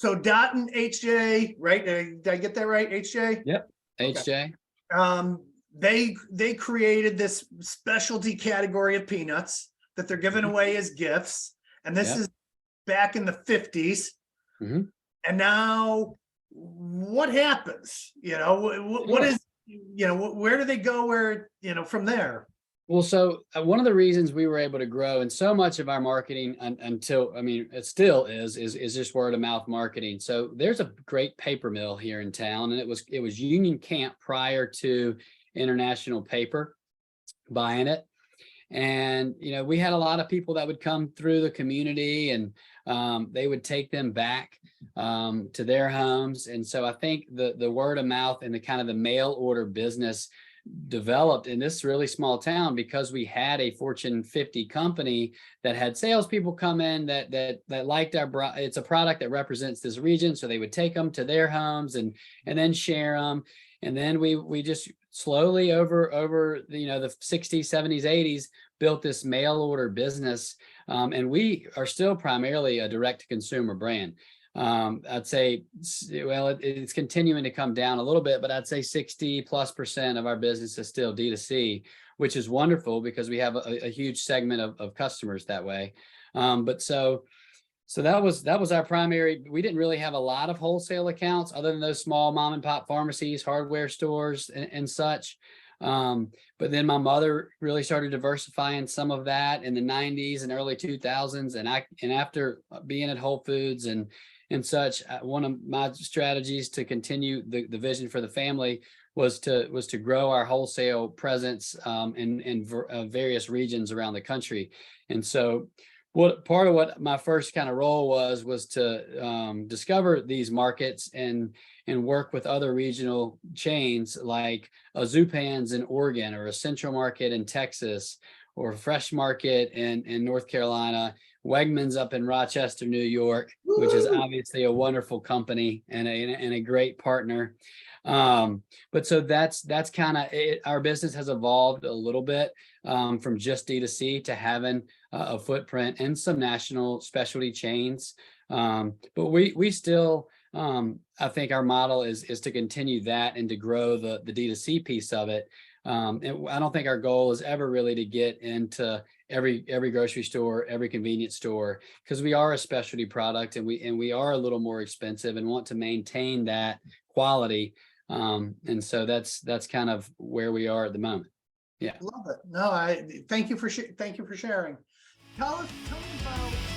So Dot and HJ, right? Did I get that right? HJ? Yep. Okay. HJ. They created this specialty category of peanuts that they're giving away as gifts. And this Yep. is back in the 50s. Mhm. And now what happens? What Sure. is, where do they go from there? Well, so one of the reasons we were able to grow, and so much of our marketing until, I mean, it still is just word of mouth marketing. So there's a great paper mill here in town, and it was Union Camp prior to International Paper buying it. And, we had a lot of people that would come through the community, and they would take them back to their homes. And so I think the word of mouth and the kind of the mail order business developed in this really small town because we had a Fortune 50 company that had salespeople come in that liked it's a product that represents this region. So they would take them to their homes and then share them. And then we just slowly over the 60s, 70s, 80s built this mail order business. And we are still primarily a direct to consumer brand. I'd say, well, it's continuing to come down a little bit, but I'd say 60+% of our business is still D2C, which is wonderful because we have a huge segment of customers that way. But so that was our primary. We didn't really have a lot of wholesale accounts other than those small mom and pop pharmacies, hardware stores, and such. But then my mother really started diversifying some of that in the 90s and early 2000s. And after being at Whole Foods and such, one of my strategies to continue the vision for the family was to grow our wholesale presence in various regions around the country. And so part of what my first kind of role was to discover these markets and work with other regional chains like a Zupan's in Oregon, or a Central Market in Texas, or Fresh Market in North Carolina, Wegman's up in Rochester, New York, which is obviously a wonderful company and a great partner. But so that's kind of it. Our business has evolved a little bit from just D2C to having a footprint in some national specialty chains. But we still, I think our model is to continue that and to grow the D2C piece of it. And I don't think our goal is ever really to get into every grocery store, every convenience store, because we are a specialty product and we are a little more expensive and want to maintain that quality. And so that's kind of where we are at the moment. Yeah. Love it. No, thank you for sharing. Tell me about